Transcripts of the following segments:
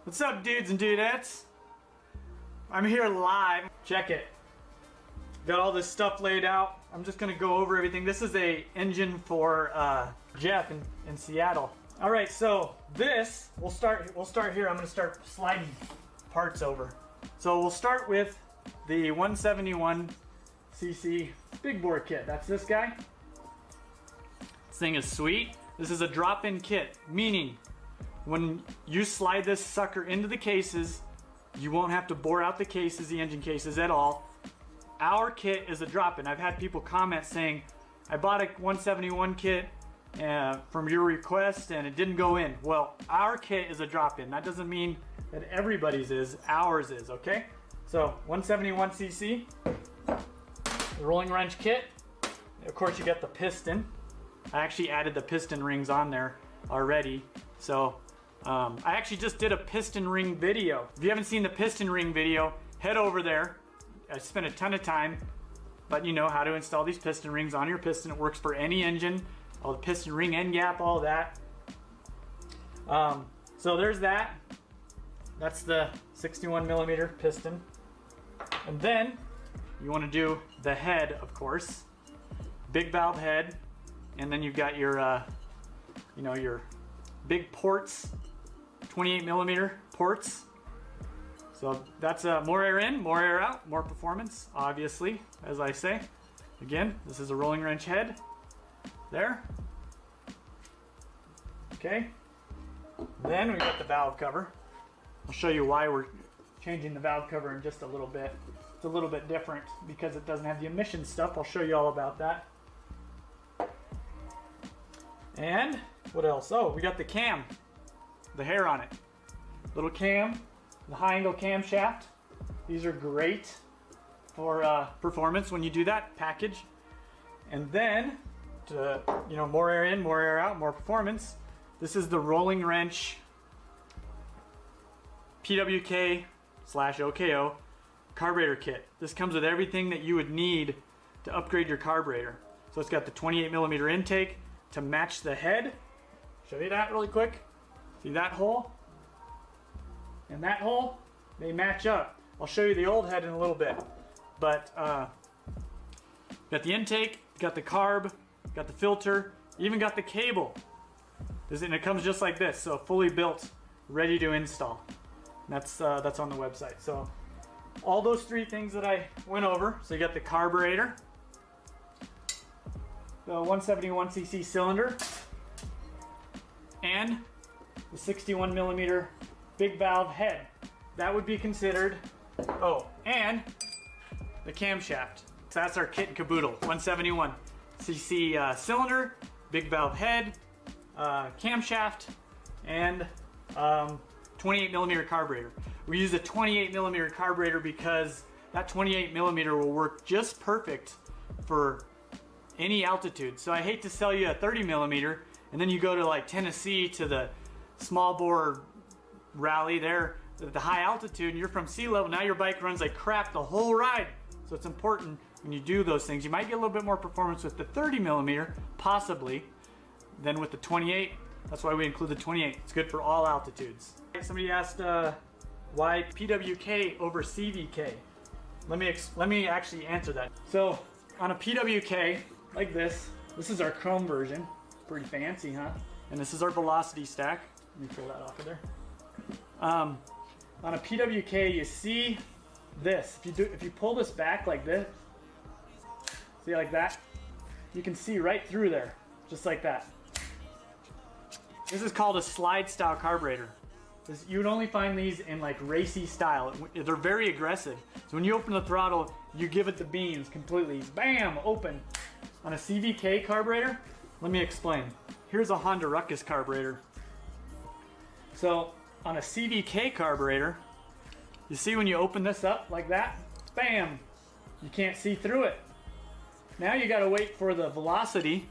What's up, dudes and dudettes? I'm here live. Check it. Got all this stuff laid out. I'm just gonna go over everything. This is a engine for Jeff in Seattle. All right, so this we'll start here. I'm gonna start sliding parts over. So we'll start with the 171cc big bore kit. That's this guy. This thing is sweet. This is a drop-in kit, meaning when you slide this sucker into the cases, you won't have to bore out the cases, the engine cases at all. Our kit is a drop-in. I've had people comment saying, I bought a 171 kit from your request and it didn't go in. Well, our kit is a drop-in. That doesn't mean that everybody's is, ours is, okay? So 171cc, the rolling wrench kit. Of course you got the piston. I actually added the piston rings on there already. So I actually just did a piston ring video. If you haven't seen the piston ring video, head over there. I spent a ton of time, but you know how to install these piston rings on your piston. It works for any engine, all the piston ring end gap, all that. So there's that. That's the 61mm piston. And then you want to do the head, of course. Big valve head. And then you've got your, you know, your big ports, 28mm ports. So that's more air in, more air out, more performance, obviously, as I say. Again, this is a rolling wrench head. There. Okay. Then we got the valve cover. I'll show you why we're changing the valve cover in just a little bit. It's a little bit different because it doesn't have the emission stuff. I'll show you all about that. And what else? Oh, we got the cam, the hair on it. Little cam, the high angle camshaft. These are great for performance when you do that package. And then, to, you know, more air in, more air out, more performance. This is the rolling wrench PWK/OKO carburetor kit. This comes with everything that you would need to upgrade your carburetor. So it's got the 28mm intake to match the head. Show you that really quick. See that hole and that hole? They match up. I'll show you the old head in a little bit. But got the intake, got the carb, got the filter, even got the cable. And it comes just like this, so fully built, ready to install. That's on the website. So all those three things that I went over. So you got the carburetor, the 171cc cylinder, and the 61mm big valve head. That would be considered, oh, and the camshaft. So that's our kit and caboodle. 171cc cylinder, big valve head, camshaft, and 28mm carburetor. We use a 28mm carburetor because that 28mm will work just perfect for any altitude. So I hate to sell you a 30mm and then you go to like Tennessee to the small bore rally there at the high altitude and you're from sea level. Now your bike runs like crap the whole ride. So it's important when you do those things. You might get a little bit more performance with the 30mm, possibly, than with the 28. That's why we include the 28. It's good for all altitudes. Somebody asked why PWK over CVK. Let me actually answer that. So on a PWK like this is our chrome version. Pretty fancy, huh? And this is our velocity stack. Let me pull that off of there. On a PWK, you see this. If you pull this back like this, see like that, you can see right through there, just like that. This is called a slide style carburetor. You would only find these in like racy style. They're very aggressive. So when you open the throttle, you give it the beans completely. Bam, open. On a CVK carburetor, let me explain. Here's a Honda Ruckus carburetor. So on a CVK carburetor, you see when you open this up like that, bam, you can't see through it. Now you gotta wait for the velocity,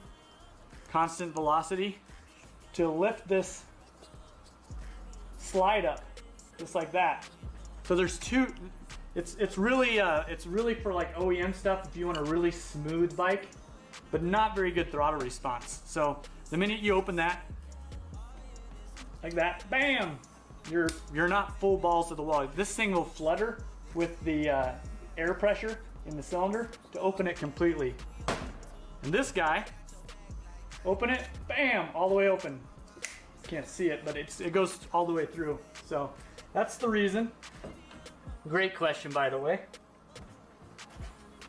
constant velocity, to lift this slide up, just like that. So there's two. It's really for like OEM stuff if you want a really smooth bike, but not very good throttle response. So the minute you open that, like that, bam, you're not full balls to the wall. This thing will flutter with the air pressure in the cylinder to open it completely. And this guy, open it, bam, all the way open. Can't see it, but it goes all the way through. So that's the reason. Great question, by the way.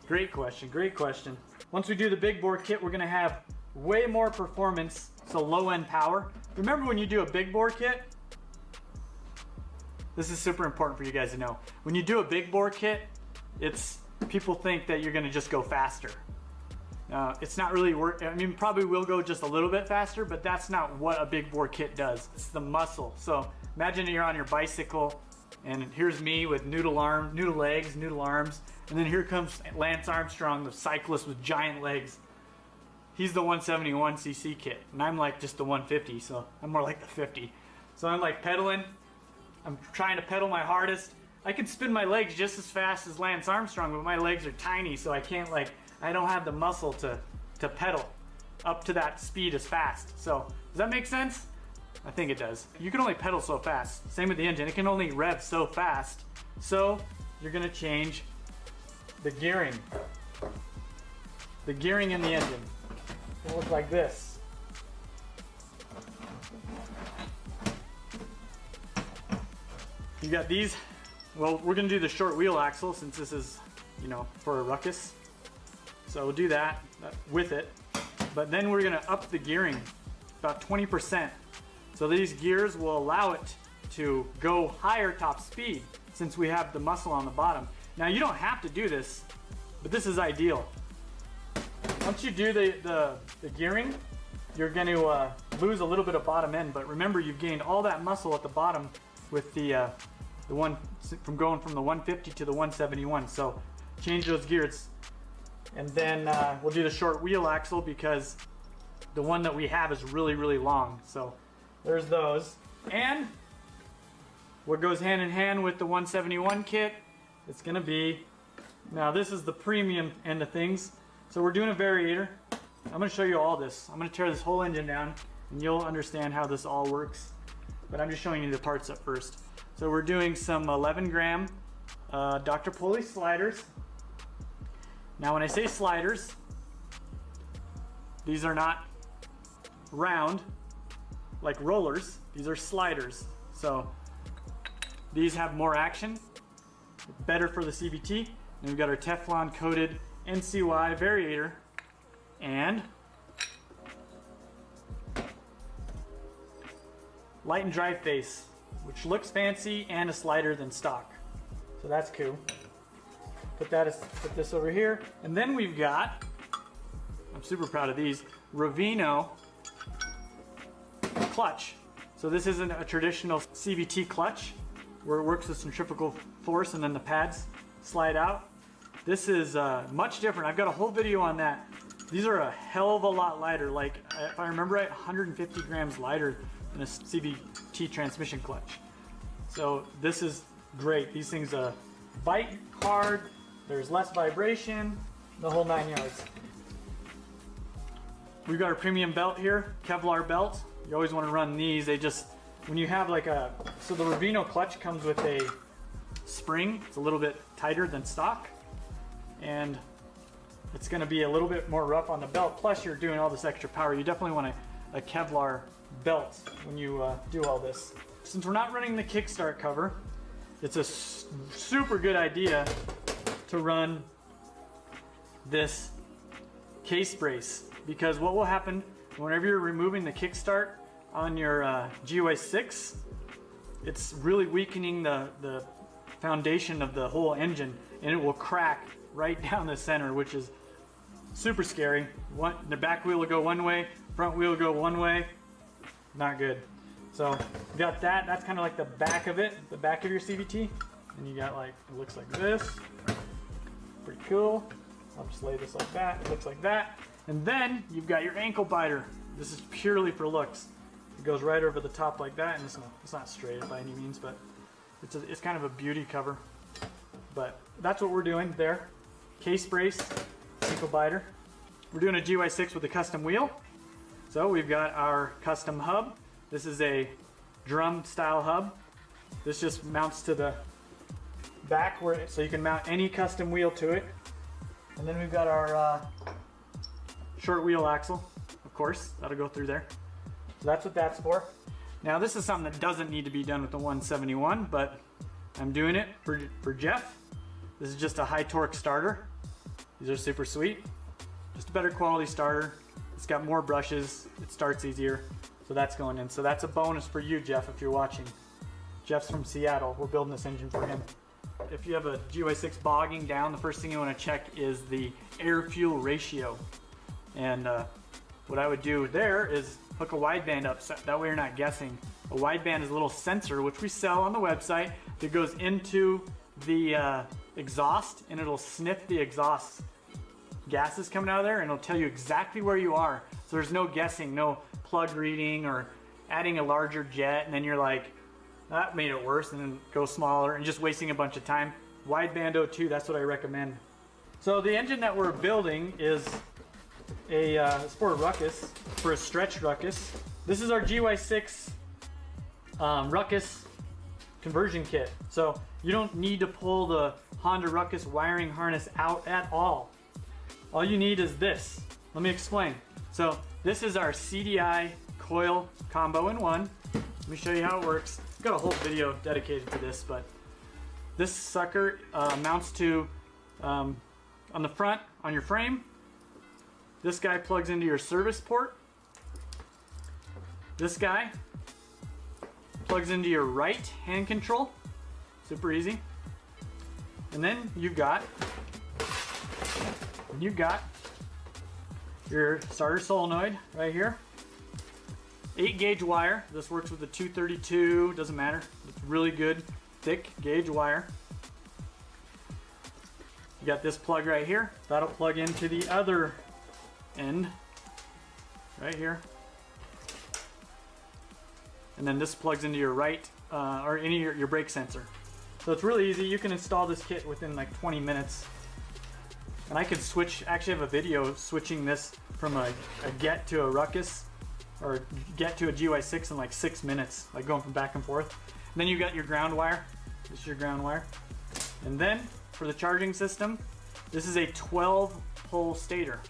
Great question, great question. Once we do the big bore kit, we're gonna have way more performance, so low end power. Remember when you do a big bore kit, this is super important for you guys to know. When you do a big bore kit, people think that you're gonna just go faster. It's not really I mean, probably will go just a little bit faster, but that's not what a big bore kit does. It's the muscle. So imagine you're on your bicycle, and here's me with noodle legs, noodle arms, and then here comes Lance Armstrong, the cyclist with giant legs. He's the 171cc kit, and I'm like just the 150, so I'm more like the 50. So I'm like pedaling. I'm trying to pedal my hardest. I can spin my legs just as fast as Lance Armstrong, but my legs are tiny, so I can't I don't have the muscle to pedal up to that speed as fast. So does that make sense? I think it does. You can only pedal so fast. Same with the engine. It can only rev so fast. So you're gonna change the gearing. The gearing in the engine. It'll look like this. You got these. Well, we're gonna do the short wheel axle since this is, for a ruckus. So we'll do that with it. But then we're gonna up the gearing about 20%. So these gears will allow it to go higher top speed since we have the muscle on the bottom. Now you don't have to do this, but this is ideal. Once you do the gearing, you're gonna lose a little bit of bottom end, but remember you've gained all that muscle at the bottom with the one from going from the 150 to the 171. So change those gears. And then we'll do the short wheel axle because the one that we have is really, really long. So there's those. And what goes hand in hand with the 171 kit, it's gonna be, now this is the premium end of things. So we're doing a variator. I'm gonna show you all this. I'm gonna tear this whole engine down and you'll understand how this all works. But I'm just showing you the parts up first. So we're doing some 11 gram Dr. Pulley sliders. Now when I say sliders, these are not round like rollers, these are sliders. So these have more action, better for the CVT. And we've got our Teflon coated NCY variator and light and dry face, which looks fancy and a slider than stock. So that's cool. Put this over here. And then we've got, I'm super proud of these, REVENO clutch. So this isn't a traditional CVT clutch where it works with centrifugal force and then the pads slide out. This is much different. I've got a whole video on that. These are a hell of a lot lighter. Like, if I remember right, 150 grams lighter than a CVT transmission clutch. So this is great. These things bite hard. There's less vibration, the whole 9 yards. We've got our premium belt here, Kevlar belt. You always want to run these. They just, when you have so the REVENO clutch comes with a spring. It's a little bit tighter than stock. And it's going to be a little bit more rough on the belt. Plus you're doing all this extra power. You definitely want a Kevlar belt when you do all this. Since we're not running the kickstart cover, it's a super good idea to run this case brace, because what will happen whenever you're removing the kickstart on your GY6, it's really weakening the foundation of the whole engine, and it will crack right down the center, which is super scary. The back wheel will go one way, front wheel will go one way. Not good. So you got that. That's kind of like the back of it, the back of your CVT, and you got it looks like this. Pretty cool. I'll just lay this like that. It looks like that. And then you've got your ankle biter. This is purely for looks. It goes right over the top like that, and it's not straight by any means, but it's kind of a beauty cover. But that's what we're doing there. Case brace, ankle biter. We're doing a GY6 with a custom wheel. So we've got our custom hub. This is a drum style hub. This just mounts to the back so you can mount any custom wheel to it. And then we've got our short wheel axle, of course, that'll go through there. So that's what that's for. Now this is something that doesn't need to be done with the 171, but I'm doing it for Jeff. This is just a high torque starter. These are super sweet. Just a better quality starter. It's got more brushes, it starts easier. So that's going in. So that's a bonus for you, Jeff, if you're watching. Jeff's from Seattle. We're building this engine for him. If you have a GY6 bogging down, the first thing you want to check is the air-fuel ratio. And what I would do there is hook a wideband up, so that way you're not guessing. A wideband is a little sensor, which we sell on the website, that goes into the exhaust, and it'll sniff the exhaust gases coming out of there, and it'll tell you exactly where you are. So there's no guessing, no plug reading or adding a larger jet, and then you're like, that made it worse, and then go smaller, and just wasting a bunch of time. Wideband O2, that's what I recommend. So the engine that we're building is it's for a ruckus, for a stretch ruckus. This is our GY6 ruckus conversion kit. So you don't need to pull the Honda ruckus wiring harness out at all. All you need is this. Let me explain. So this is our CDI coil combo in one. Let me show you how it works. I've got a whole video dedicated to this, but this sucker mounts to on the front on your frame. This guy plugs into your service port. This guy plugs into your right hand control. Super easy. And then you've got your starter solenoid right here. 8-gauge wire. This works with the 232, doesn't matter. It's really good, thick gauge wire. You got this plug right here. That'll plug into the other end right here. And then this plugs into your right, or any your brake sensor. So it's really easy. You can install this kit within like 20 minutes. And I can switch, actually have a video switching this from a Get to a Ruckus, or Get to a GY6 in like 6 minutes, like going from back and forth. And then you got your ground wire. This is your ground wire. And then for the charging system, this is a 12-pole stator.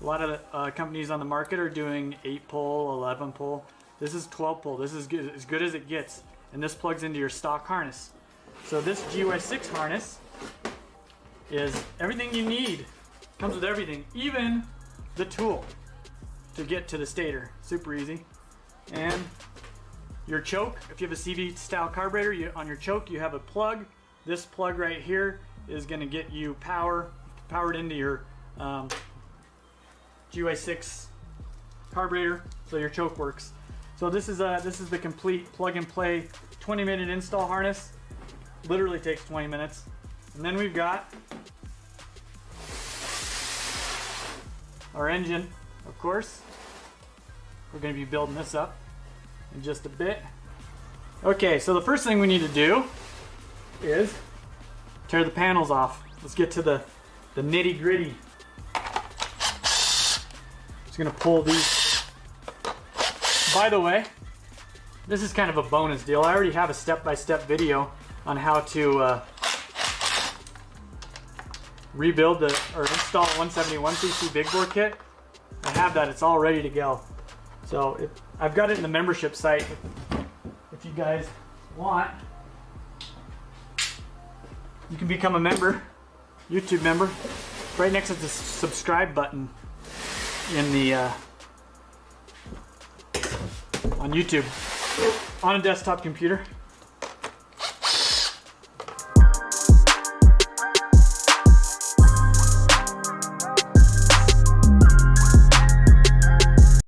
A lot of companies on the market are doing 8-pole, 11-pole. This is 12-pole. This is as good as it gets. And this plugs into your stock harness. So this GY6 harness is everything you need. Comes with everything, even the tool to get to the stator. Super easy. And your choke, if you have a CV style carburetor, on your choke you have a plug. This plug right here is going to get you powered into your GY6 carburetor, so your choke works. So this is the complete plug and play 20-minute install harness. Literally takes 20 minutes. And then we've got our engine, of course. We're going to be building this up in just a bit. Okay, so the first thing we need to do is tear the panels off. Let's get to the nitty gritty. Just going to pull these. By the way, this is kind of a bonus deal. I already have a step-by-step video on how to rebuild or install a 171cc big bore kit. I have that. It's all ready to go. So I've got it in the membership site. If you guys want, you can become a member, YouTube member. Right next to the subscribe button in the on YouTube, on a desktop computer.